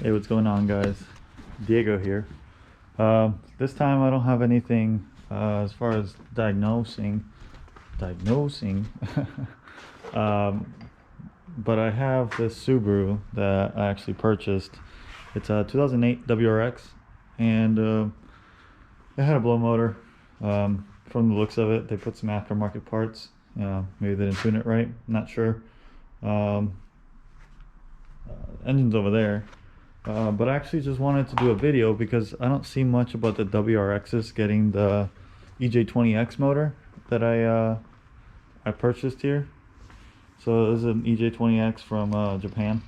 Hey, what's going on, guys? Diego here. This time I don't have anything as far as diagnosing, but I have this Subaru that I actually purchased. It's a 2008 WRX, and it had a blow motor. From the looks of it, they put some aftermarket parts. Maybe they didn't tune it right. Not sure. Engine's over there. But I actually just wanted to do a video because I don't see much about the WRXs getting the ej20X motor that I purchased here. So this is an ej20X from Japan,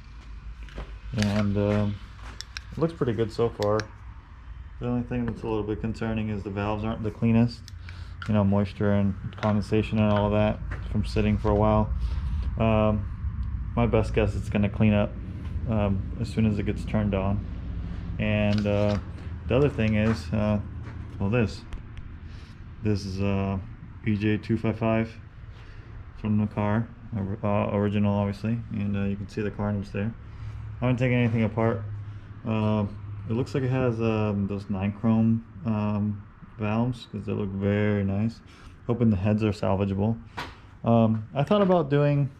and it looks pretty good so far. The only thing that's a little bit concerning is the valves aren't the cleanest. You know, moisture and condensation and all of that from sitting for a while. My best guess it's going to clean up as soon as it gets turned on. And the other thing is, well, this is ej255 from the car, original obviously, and you can see the carnage there. I haven't taken anything apart. It looks like it has those 9-chrome valves, because they look very nice. Hoping the heads are salvageable. I thought about doing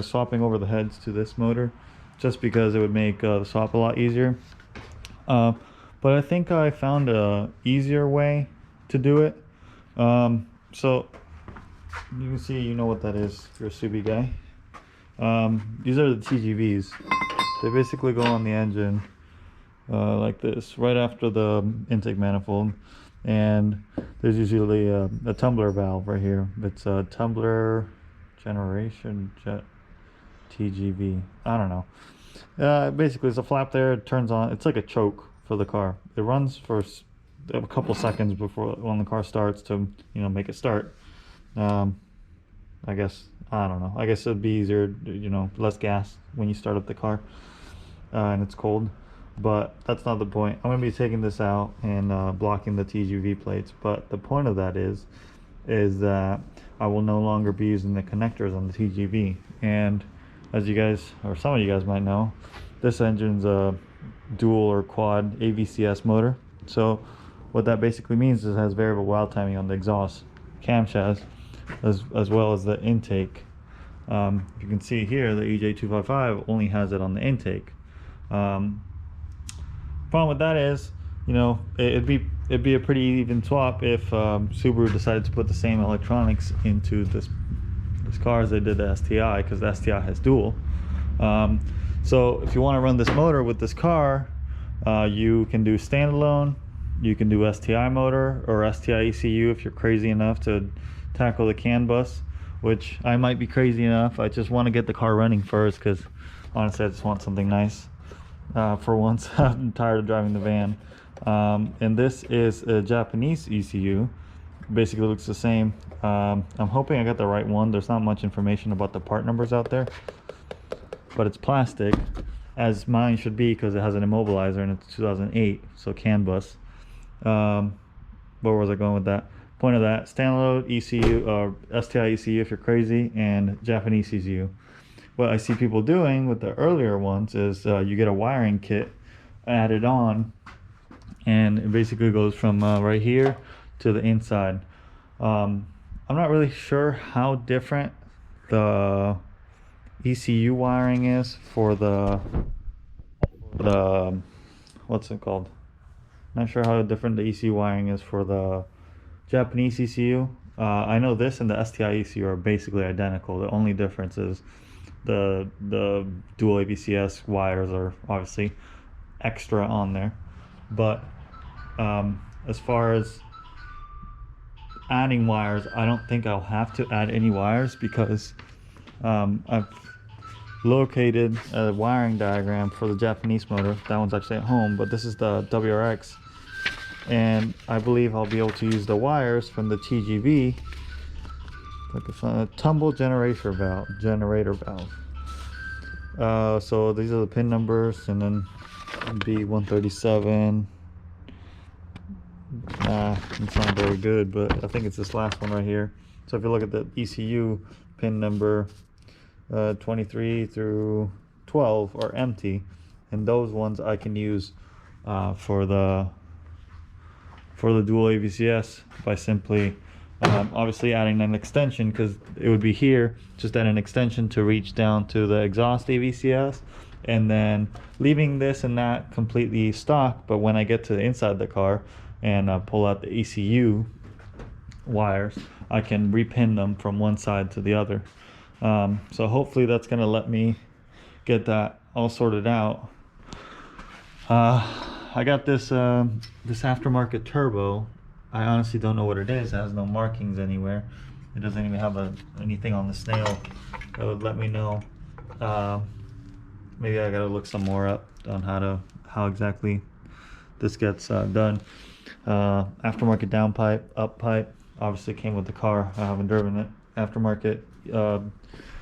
swapping over the heads to this motor, just because it would make the swap a lot easier. But I think I found a easier way to do it. So you can see, you know what that is if you're a Subi guy. These are the Tgvs. They basically go on the engine like this, right after the intake manifold. And there's usually a tumbler valve right here. It's a tumbler generation jet Tgv. I don't know. Basically, it's a flap there. It turns on. It's like a choke for the car. It runs for a couple seconds before when the car starts to, you know, make it start. I guess, I don't know. I guess it'd be easier, you know, less gas when you start up the car and it's cold. But that's not the point. I'm going to be taking this out and blocking the Tgv plates. But the point of that is that I will no longer be using the connectors on the Tgv. And as you guys, or some of you guys might know, this engine's a dual or quad Avcs motor. So what that basically means is it has variable wild timing on the exhaust camshaft as well as the intake. You can see here the ej255 only has it on the intake. Problem with that is, you know, it'd be a pretty even swap if Subaru decided to put the same electronics into this car as they did the STI, because the STI has dual. So if you want to run this motor with this car, you can do standalone, you can do STI motor or STI ECU if you're crazy enough to tackle the CAN bus, which I might be crazy enough. I just want to get the car running first, because honestly I just want something nice for once. I'm tired of driving the van. And this is a Japanese ECU. Basically looks the same. I'm hoping I got the right one. There's not much information about the part numbers out there, but it's plastic, as mine should be, because it has an immobilizer and it's 2008, so CAN bus. Where was I going with that? Point of that, standalone ECU or STI ECU if you're crazy, and Japanese ECU. What I see people doing with the earlier ones is you get a wiring kit added on, and it basically goes from right here to the inside. I'm not really sure how different the ECU wiring is for the what's it called? Not sure how different the ECU wiring is for the Japanese ECU. I know this and the STI ECU are basically identical. The only difference is the dual AVCS wires are obviously extra on there. But as far as adding wires, I don't think I'll have to add any wires, because I've located a wiring diagram for the Japanese motor. That one's actually at home, but this is the WRX, and I believe I'll be able to use the wires from the Tgv, like a tumble generator valve. So these are the pin numbers, and then B137. It's not very good, but I think it's this last one right here. So if you look at the ECU pin number 23 through 12 are empty, and those ones I can use for the dual AVCS by simply obviously adding an extension, because it would be here, just add an extension to reach down to the exhaust AVCS, and then leaving this and that completely stock. But when I get to the inside of the car and pull out the ECU wires, I can repin them from one side to the other. So hopefully that's going to let me get that all sorted out. I got this this Aftermarket Turbo. I honestly don't know what it is. It has no markings anywhere. It doesn't even have anything on the snail that would let me know. Maybe I gotta look some more up on how exactly this gets done. Aftermarket downpipe, up pipe, obviously came with the car. I haven't driven it. Aftermarket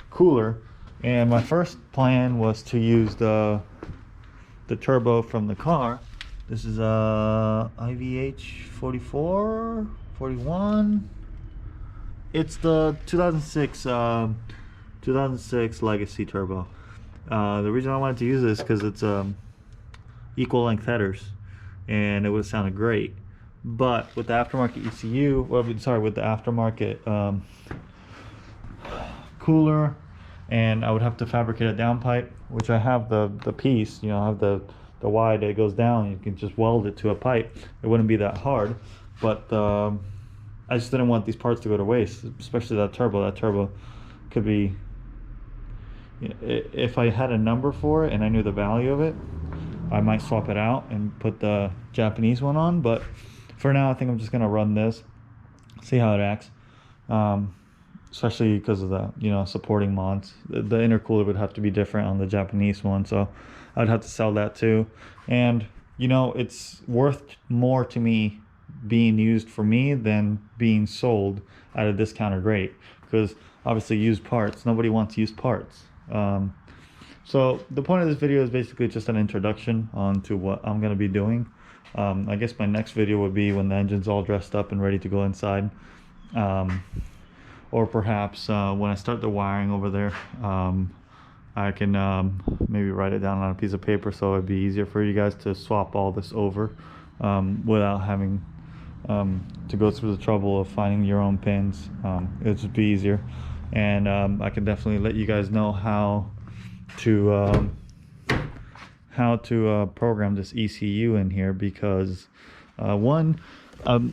cooler, and my first plan was to use the turbo from the car. This is a IVH 44, 41. It's the 2006 Legacy Turbo. The reason I wanted to use this because it's equal length headers, and it would have sounded great. But with the aftermarket ECU, well, sorry, with the aftermarket cooler, and I would have to fabricate a downpipe, which I have the piece, you know, I have the Y that goes down. You can just weld it to a pipe. It wouldn't be that hard, but I just didn't want these parts to go to waste, especially that turbo. That turbo could be, you know, if I had a number for it and I knew the value of it, I might swap it out and put the Japanese one on. But for now, I think I'm just gonna run this, see how it acts. Especially because of the, you know, supporting mods. The intercooler would have to be different on the Japanese one, so I'd have to sell that too. And you know, it's worth more to me being used for me than being sold at a discounted rate, because obviously used parts, nobody wants used parts. So the point of this video is basically just an introduction onto what I'm going to be doing. I guess my next video would be when the engine's all dressed up and ready to go inside. Or perhaps when I start the wiring over there, I can maybe write it down on a piece of paper so it'd be easier for you guys to swap all this over without having to go through the trouble of finding your own pins. It would just be easier. And I can definitely let you guys know how to program this ECU in here, because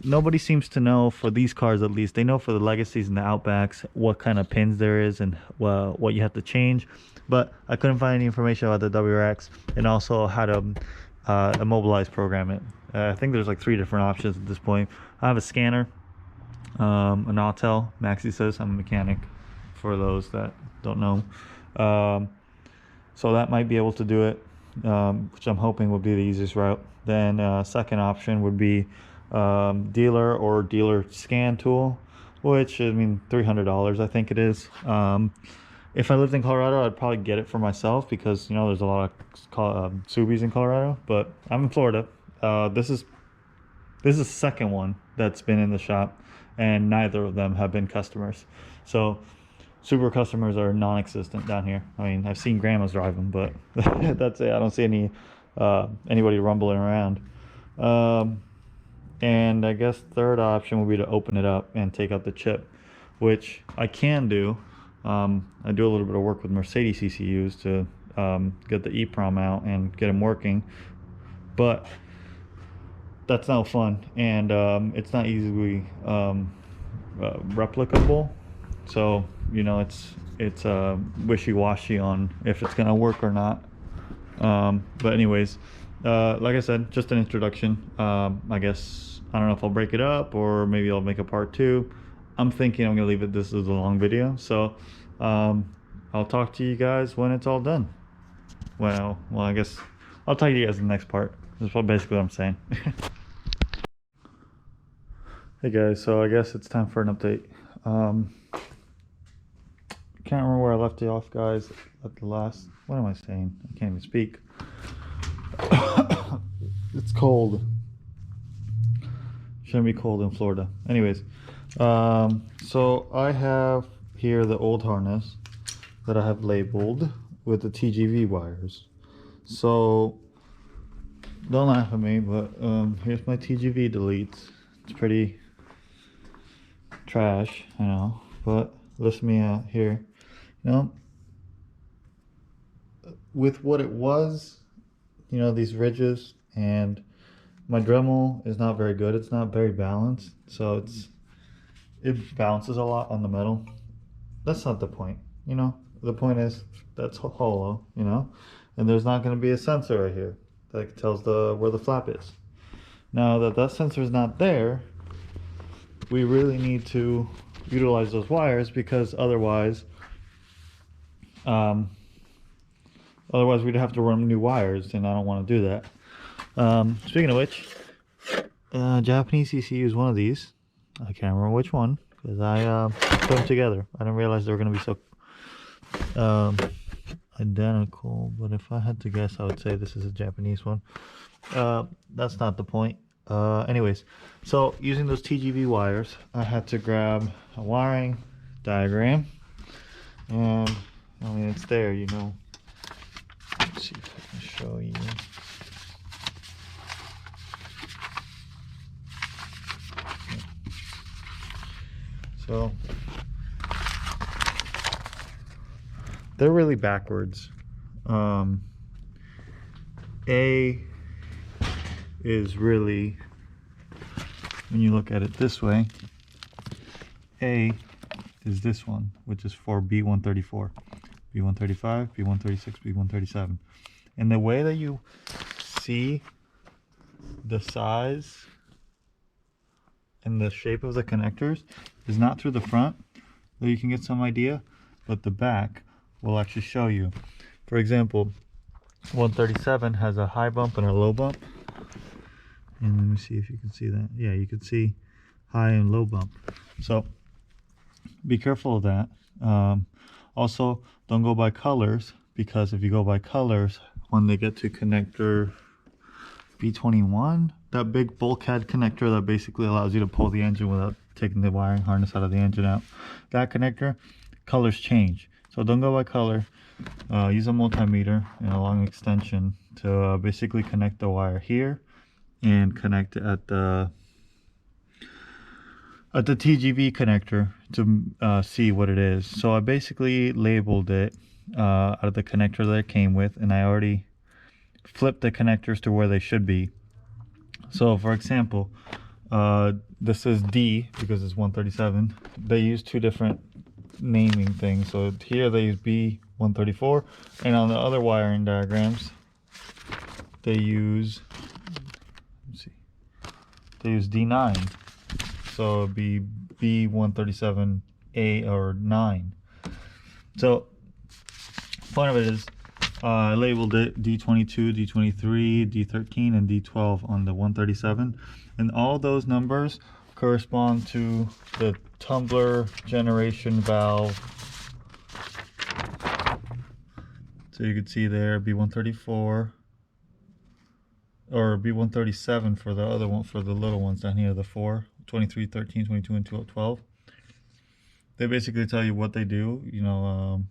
nobody seems to know, for these cars at least. They know for the Legacies and the Outbacks what kind of pins there is and what you have to change, but I couldn't find any information about the WRX and also how to immobilize program it. I think there's like 3 different options at this point. I have a scanner, an Autel. Maxie says I'm a mechanic, for those that don't know. So that might be able to do it, which I'm hoping would be the easiest route. Then second option would be dealer or dealer scan tool, which, I mean, $300 I think it is. If I lived in Colorado, I'd probably get it for myself, because, you know, there's a lot of Subis in Colorado, but I'm in Florida. This is the second one that's been in the shop, and neither of them have been customers. So Subaru customers are non-existent down here. I mean, I've seen grandmas drive them, but that's it. I don't see anybody rumbling around. And I guess third option would be to open it up and take out the chip, which I can do. I do a little bit of work with Mercedes ECUs to get the EEPROM out and get them working, but that's no fun, and it's not easily replicable. So, you know, it's wishy-washy on if it's gonna work or not. But anyways, like I said, just an introduction. I guess, I don't know if I'll break it up or maybe I'll make a part 2. I'm thinking I'm gonna leave it. This is a long video, so I'll talk to you guys when it's all done. Well, I guess I'll talk to you guys in the next part. That's basically what I'm saying. Hey guys, so I guess it's time for an update. Can't remember where I left you off, guys, at the last. What am I saying? I can't even speak. It's cold. Shouldn't be cold in Florida. Anyways, so I have here the old harness that I have labeled with the Tgv wires. So don't laugh at me, but here's my TGV deletes. It's pretty trash, I know, but listen me out here. You know, with what it was, you know, these ridges, and my Dremel is not very good. It's not very balanced, so it bounces a lot on the metal. That's not the point, you know. The point is that's hollow, you know, and there's not going to be a sensor right here that tells where the flap is. Now that sensor is not there, we really need to utilize those wires, because otherwise we'd have to run new wires, and I don't want to do that. Speaking of which, Japanese ECU is one of these. I can't remember which one, because I put them together. I didn't realize they were going to be so identical, but if I had to guess, I would say this is a Japanese one. That's not the point. Anyways, so using those TGV wires, I had to grab a wiring diagram, and I mean, it's there, you know. Let's see if I can show you. So they're really backwards. A is really, when you look at it this way, A is this one, which is for B134, B135, B136, B137. And the way that you see the size and the shape of the connectors is not through the front, though you can get some idea, but the back will actually show you. For example, 137 has a high bump and a low bump. And let me see if you can see that. Yeah, you can see high and low bump. So be careful of that. Also, don't go by colors, because if you go by colors, when they get to connector B21, that big bulkhead connector that basically allows you to pull the engine without taking the wiring harness out of the engine out, that connector, colors change. So don't go by color. Use a multimeter and a long extension to basically connect the wire here and connect at the TGV connector to see what it is. So I basically labeled it out of the connector that it came with, and I already flipped the connectors to where they should be. So for example, this is D because it's 137. They use two different naming things. So here they use B134, and on the other wiring diagrams they use, let's see, they use D9. So it'd be B137A or 9. So point of it is, I labeled it D22, D23, D13, and D12 on the 137, and all those numbers correspond to the tumbler generation valve. So you can see there B134 or B137 for the other one, for the little ones down here, the 4, 23, 13, 22, and 12. They basically tell you what they do, you know,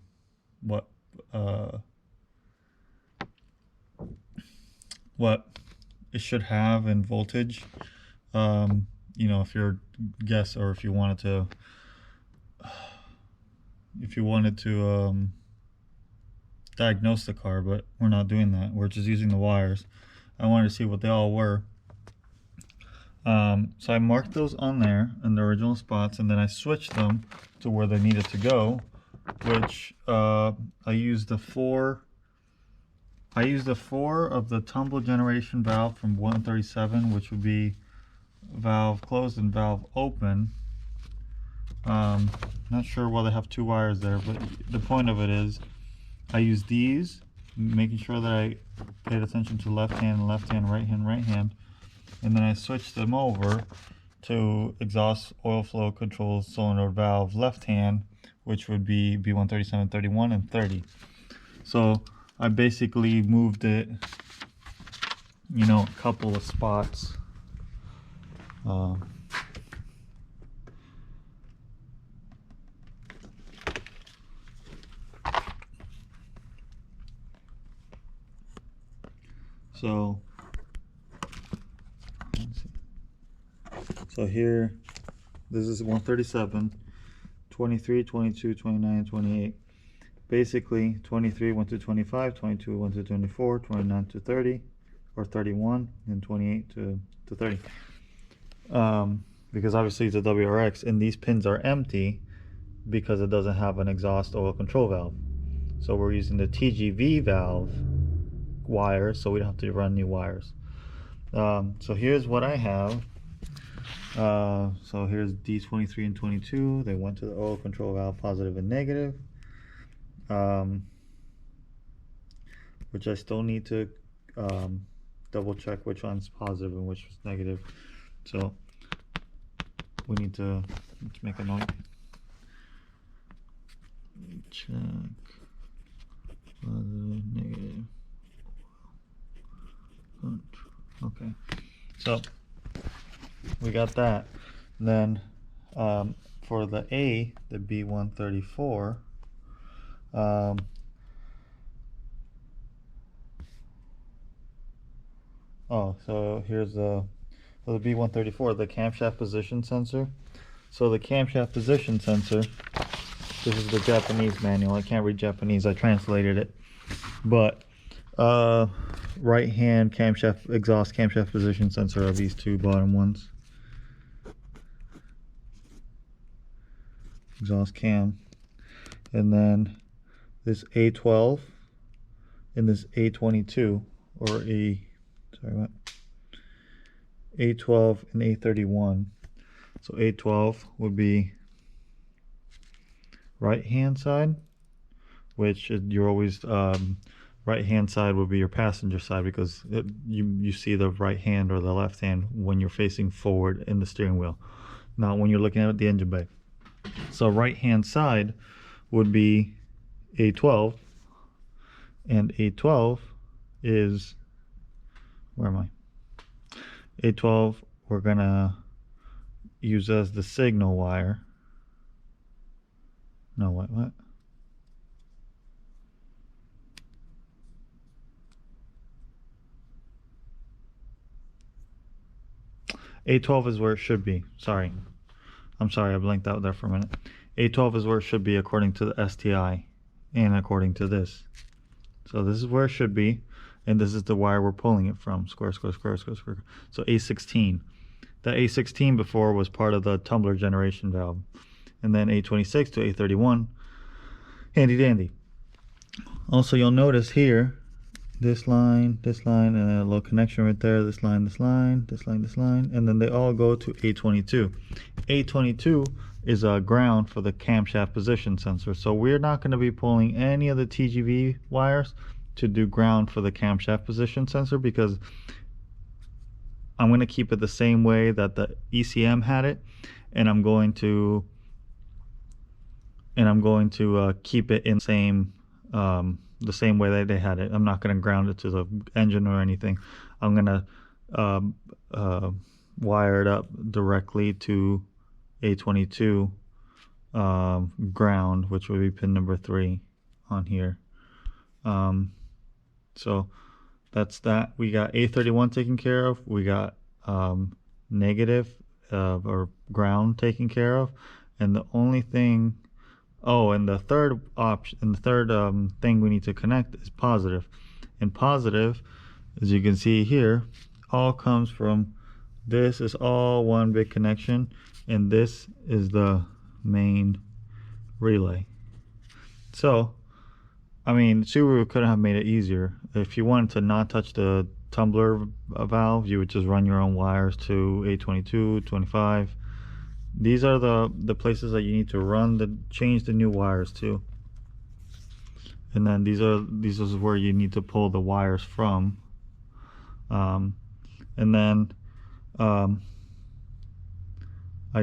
what it should have in voltage. You know, if you're guess, or if you wanted to diagnose the car, but we're not doing that. We're just using the wires. I wanted to see what they all were. So I marked those on there in the original spots, and then I switched them to where they needed to go, which I used the 4 of the tumble generation valve from 137, which would be valve closed and valve open. Not sure why they have two wires there, but the point of it is I use these, making sure that I paid attention to left hand, right hand, and then I switched them over to exhaust oil flow control solenoid valve left hand, which would be B137, 31, and 30. So I basically moved it, you know, a couple of spots. So let's see. So here, this is 137, 23, 22, 29, 28. Basically 23 went to 25, 22 went to 24, 29 to 30 or 31, and 28 to 30. Because obviously it's a WRX and these pins are empty because it doesn't have an exhaust oil control valve. So we're using the Tgv valve wires, so we don't have to run new wires. So here's what I have. So here's D23 and 22. They went to the oil control valve, positive and negative. Which I still need to double check which one's positive and which was negative. So we need to, let's make a note. Check positive, negative. Okay, so we got that. And then for the A, the B134, so here's the B134, the camshaft position sensor. So the camshaft position sensor, this is the Japanese manual. I can't read Japanese, I translated it. But right hand camshaft, exhaust camshaft position sensor are these two bottom ones. Exhaust cam. And then this A12 and this A22 or A12 and A31. So A12 would be right hand side, which you're always right hand side would be your passenger side, because you see the right hand or the left hand when you're facing forward in the steering wheel, not when you're looking at the engine bay. So right hand side would be A12, and A12 is, where am I? A12 we're gonna use as the signal wire. No, what? A12 is where it should be. Sorry. I'm sorry, I blinked out there for a minute. A12 is where it should be according to the STI and according to this. So this is where it should be, and this is the wire we're pulling it from. Square, square, square, square, square. So A16. The A16 before was part of the tumbler generation valve. And then A26 to A31. Handy dandy. Also, you'll notice here, this line, and a little connection right there, this line, this line, this line, this line, and then they all go to A22. A22 is a ground for the camshaft position sensor. So we're not going to be pulling any of the Tgv wires to do ground for the camshaft position sensor, because I'm going to keep it the same way that the ECM had it, and I'm going to keep it in the same way that they had it. I'm not going to ground it to the engine or anything. I'm going to wire it up directly to A22 ground, which would be pin number 3 on here. So that's that. We got A31 taken care of. We got negative or ground taken care of, and the only thing, and the third option, and the third thing we need to connect is positive. And positive, as you can see here, all comes from, this is all one big connection, and this is the main relay. So I mean, Subaru couldn't have made it easier. If you wanted to not touch the tumbler valve, you would just run your own wires to A22, 25. These are the places that you need to change the new wires to. And then these is where you need to pull the wires from. And then I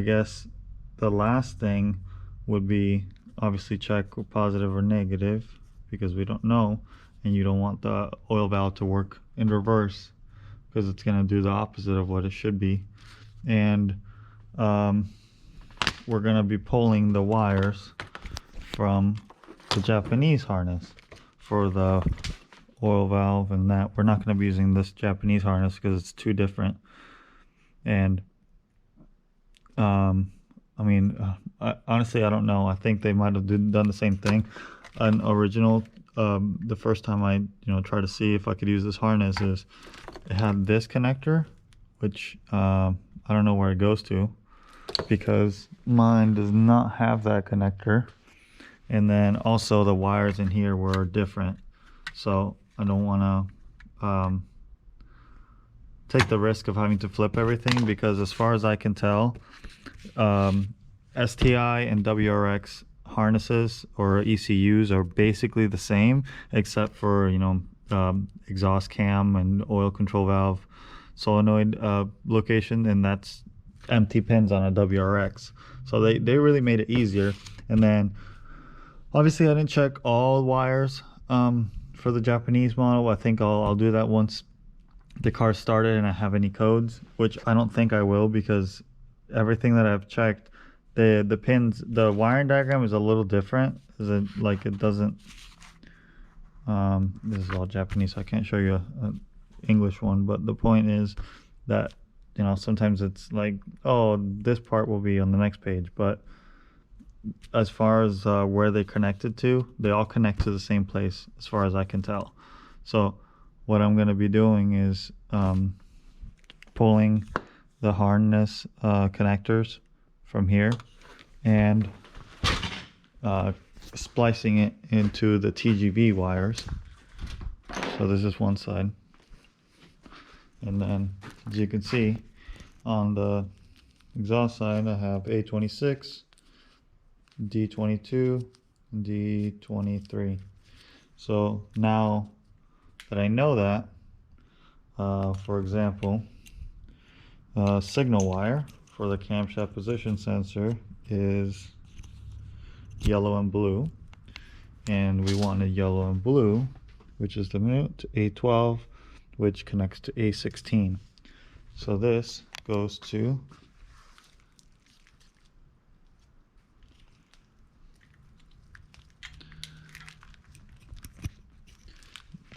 guess the last thing would be obviously check positive or negative, because we don't know, and you don't want the oil valve to work in reverse, because it's going to do the opposite of what it should be. And we're going to be pulling the wires from the Japanese harness for the oil valve and that. We're not going to be using this Japanese harness because it's too different. And I mean, honestly, I don't know. I think they might have done the same thing. An original, the first time I tried to see if I could use this harness, is it had this connector, which I don't know where it goes to, because mine does not have that connector. And then also the wires in here were different, so I don't want to take the risk of having to flip everything, because as far as I can tell, STI and WRX harnesses or ECUs are basically the same, except for exhaust cam and oil control valve solenoid location, and that's empty pins on a WRX. So they really made it easier. And then obviously I didn't check all wires for the Japanese model. I think I'll do that once the car started and I have any codes, which I don't think I will, because everything that I've checked, the pins, the wiring diagram is a little different. It doesn't this is all Japanese, so I can't show you an English one, but the point is that sometimes it's like, oh, this part will be on the next page, but as far as where they connected to, they all connect to the same place as far as I can tell. So what I'm going to be doing is pulling the harness connectors from here and splicing it into the TGV wires. So this is one side, and then as you can see on the exhaust side, I have ej20X, D22, and D23. So now that I know that, for example, signal wire for the camshaft position sensor is yellow and blue, and we want a yellow and blue, which is the minute to A12, which connects to A16. So this goes to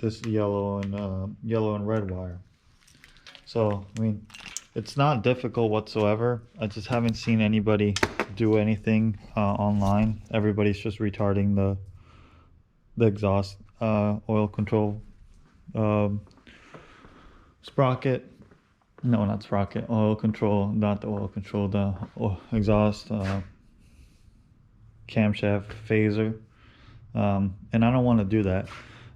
this yellow and red wire. So I mean, it's not difficult whatsoever. I just haven't seen anybody do anything online. Everybody's just retarding the exhaust oil control sprocket. No, not sprocket. Oil control, not the oil control. The exhaust camshaft phaser. And I don't want to do that.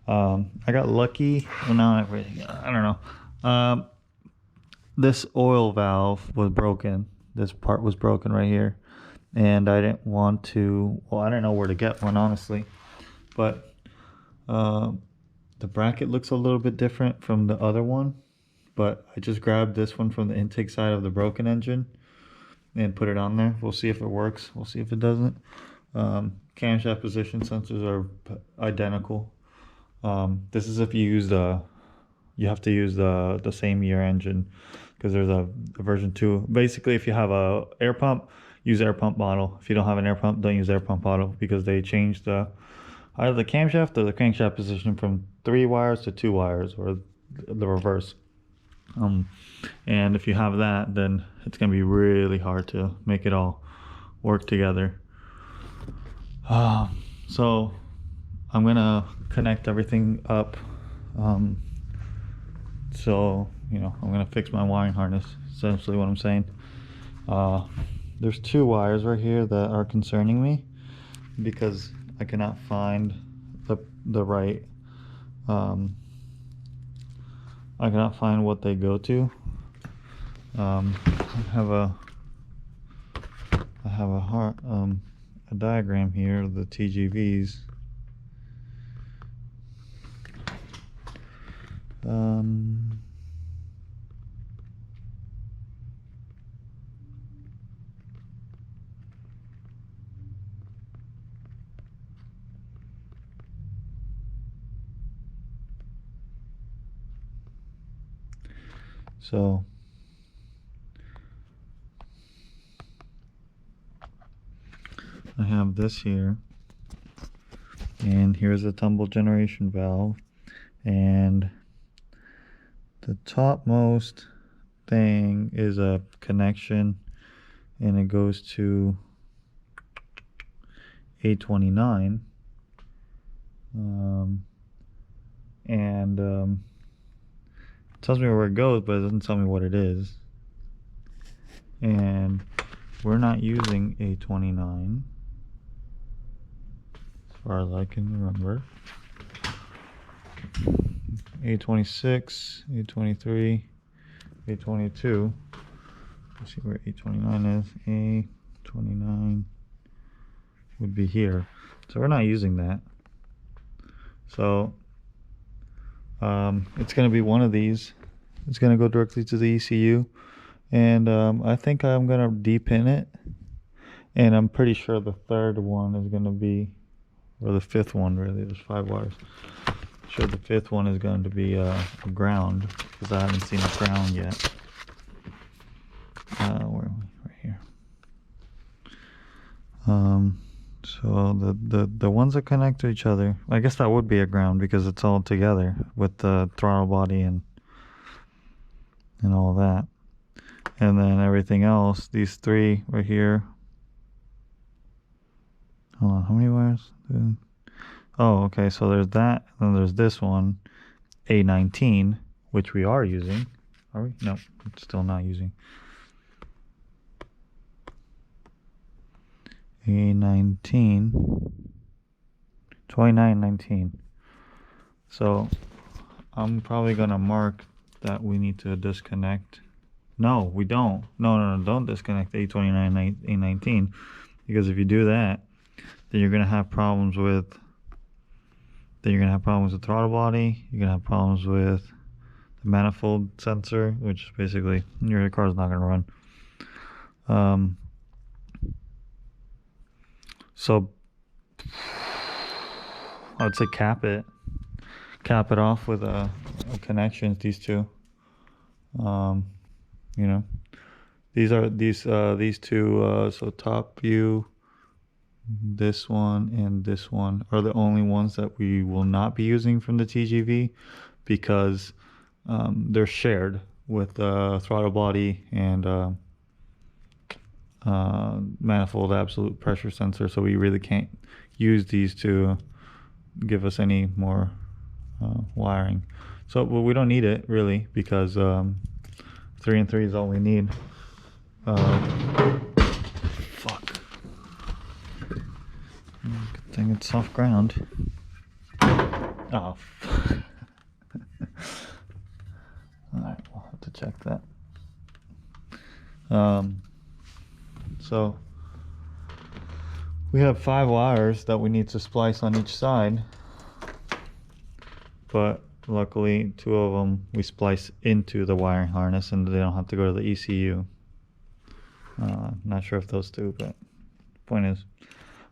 I got lucky. Well, now everything. I don't know. This oil valve was broken. This part was broken right here, and I didn't want to. Well, I didn't know where to get one, honestly. But the bracket looks a little bit different from the other one. But I just grabbed this one from the intake side of the broken engine and put it on there. We'll see if it works. We'll see if it doesn't. Camshaft position sensors are identical. This is if you use you have to use the same year engine, because there's a version 2. Basically, if you have a air pump, use air pump model. If you don't have an air pump, don't use air pump model, because they changed either the camshaft or the crankshaft position from 3 wires to 2 wires, or the reverse. And if you have that, then it's gonna be really hard to make it all work together. So I'm gonna connect everything up. So I'm gonna fix my wiring harness, essentially what I'm saying. There's 2 wires right here that are concerning me, because I cannot find the right I cannot find what they go to. I have a diagram here of the Tgvs. So I have this here, and here's a tumble generation valve, and the topmost thing is a connection, and it goes to A29, and it tells me where it goes, but it doesn't tell me what it is. And we're not using A29 as far as I can remember. A26, A23, A22. Let's see where A29 is. A29 would be here. So we're not using that. So it's going to be one of these. It's going to go directly to the ECU. And I think I'm going to depin it. And I'm pretty sure the third one is going to be, or the fifth one really, there's 5 wires. I'm sure the fifth one is going to be a ground, because I haven't seen a ground yet. Where are we? Right here. So the ones that connect to each other, I guess that would be a ground because it's all together with the throttle body and all that. And then everything else, these 3 right here. Hold on, how many wires? Oh, okay, so there's that, and then there's this one, A19, which we are using. Are we? No, it's still not using. A19, 2919. So I'm probably gonna mark that we need to disconnect. No, we don't. No, don't disconnect A29, A19, because if you do that, then you're gonna have problems with. Then you're gonna have problems with throttle body. You're gonna have problems with the manifold sensor, which is basically your car's not gonna run. So I would say cap it off with a connections. These two, you know, these two. So top view, this one and this one are the only ones that we will not be using from the Tgv, because they're shared with throttle body and manifold absolute pressure sensor, so we really can't use these to give us any more wiring. So well, we don't need it really, because 3 and 3 is all we need. Fuck. Good thing it's soft ground. Oh. Alright, we'll have to check that. So we have 5 wires that we need to splice on each side, but luckily 2 of them we splice into the wiring harness and they don't have to go to the ECU. Not sure if those 2, but point is.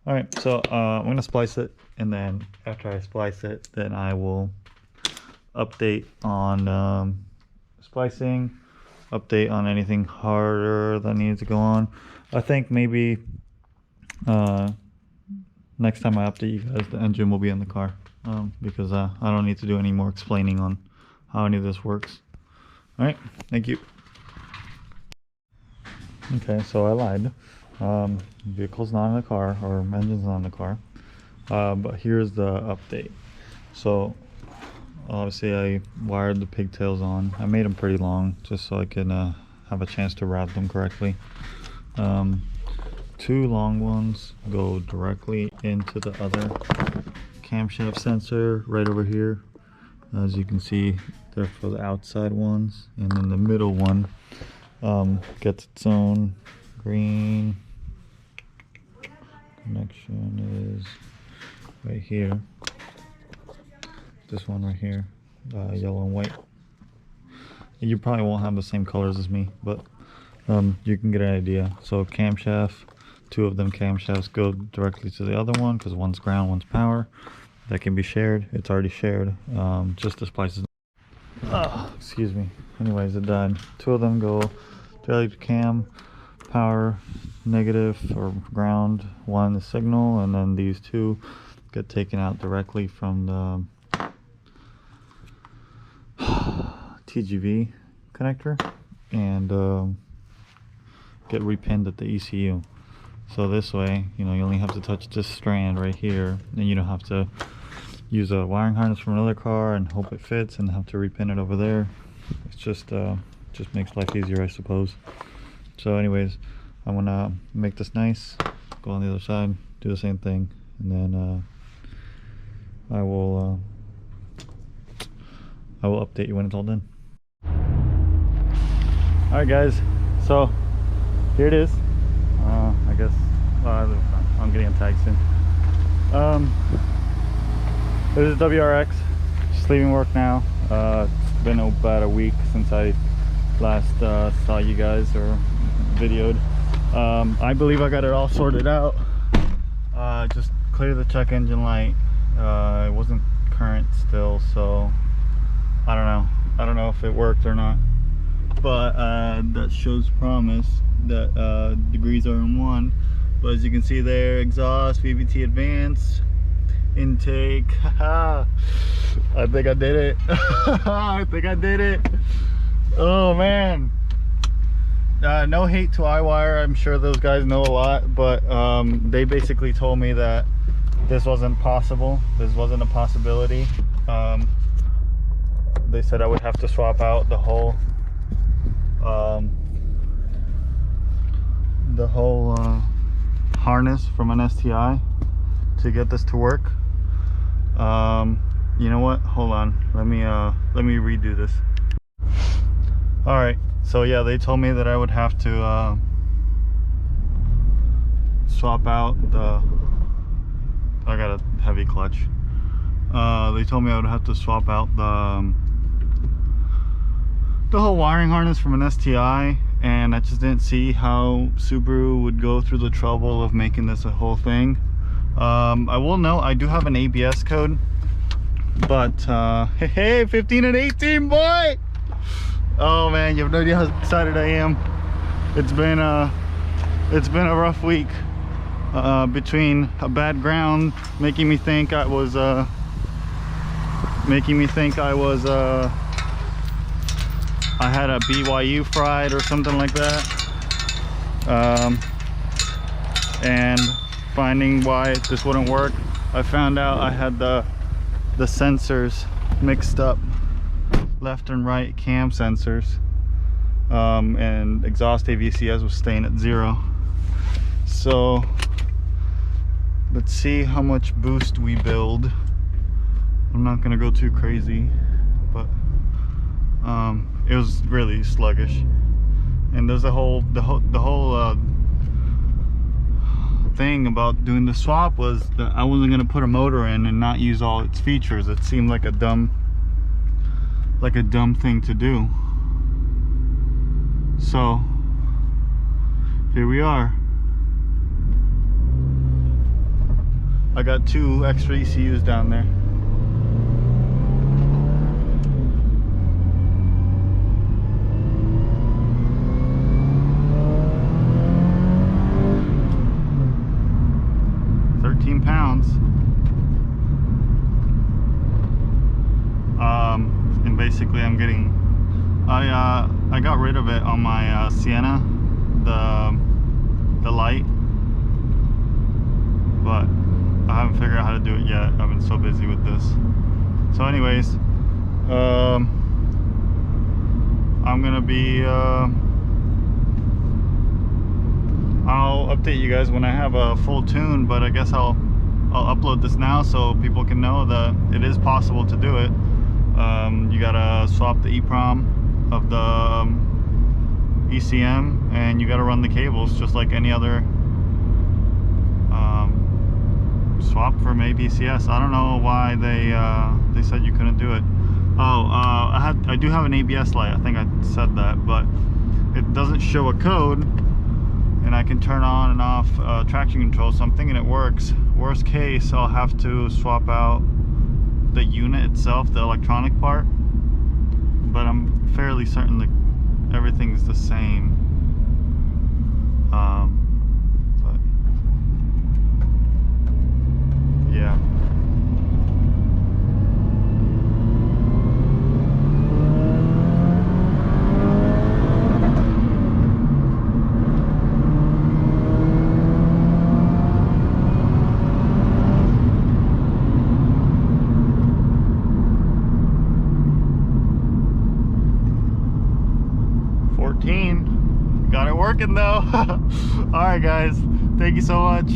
Alright, so I'm going to splice it, and then after I splice it, then I will update on splicing, update on anything harder that needs to go on. I think maybe next time I update you guys, the engine will be in the car, because I don't need to do any more explaining on how any of this works. Alright, thank you. Okay, so I lied. Vehicle's not in the car, or engine's not in the car, but here's the update. So obviously I wired the pigtails on. I made them pretty long just so I can have a chance to route them correctly. 2 long ones go directly into the other camshaft sensor right over here. As you can see, they're for the outside ones, and then the middle one gets its own green connection is right here. This one right here, yellow and white. You probably won't have the same colors as me, but you can get an idea. So camshaft, 2 of them camshafts go directly to the other one, because one's ground, one's power. That can be shared. It's already shared. Just the splices. Excuse me. Anyways, it died. 2 of them go directly to cam, power, negative or ground. 1 is signal, and then these 2 get taken out directly from Tgv connector and get repinned at the ECU. So this way, you know, you only have to touch this strand right here, and you don't have to use a wiring harness from another car and hope it fits and have to repin it over there. It's just makes life easier, I suppose. So anyways, I'm gonna make this nice, go on the other side, do the same thing, and then I will update you when it's all done. All right guys, so here it is. I guess I'm getting a tag soon. This is WRX, just leaving work now. It's been about a week since I last saw you guys or videoed. I believe I got it all sorted out. Just cleared the check engine light. It wasn't current still, so I don't know if it worked or not, but that shows promise that degrees are in 1. But as you can see there, exhaust, VVT advance, intake. I think I did it. I think I did it. Oh man. No hate to iWire, I'm sure those guys know a lot, but they basically told me that this wasn't possible, this wasn't a possibility. They said I would have to swap out the whole harness from an STI to get this to work. You know what, hold on, let me redo this. All right, so yeah, they told me that I would have to swap out the, I got a heavy clutch. They told me I would have to swap out the whole wiring harness from an STI, and I just didn't see how Subaru would go through the trouble of making this a whole thing. I will note I do have an ABS code, but hey, 15 and 18, boy! Oh man, you have no idea how excited I am. It's been a rough week, between a bad ground making me think I was I had a BYU fried or something like that, and finding why this wouldn't work. I found out I had the sensors mixed up, left and right cam sensors, and exhaust AVCS was staying at 0. So let's see how much boost we build. I'm not gonna go too crazy, but it was really sluggish. And there's the whole thing about doing the swap was that I wasn't gonna put a motor in and not use all its features. It seemed like a dumb thing to do. So here we are. I got 2 extra ECUs down there. £13. And basically I'm getting, I got rid of it on my Sienna, the light, but I haven't figured out how to do it yet. I've been so busy with this. So anyways, I'm gonna be I'll update you guys when I have a full tune, but I guess I'll upload this now so people can know that it is possible to do it. You gotta swap the EEPROM of the ECM, and you gotta run the cables just like any other swap from ABCS. I don't know why they said you couldn't do it. Oh, I do have an ABS light. I think I said that, but it doesn't show a code, and I can turn on and off traction control, so I'm thinking it works. Worst case, I'll have to swap out the unit itself, the electronic part, but I'm fairly certain that everything's the same. But yeah. 14. Got it working though. All right, guys. Thank you so much.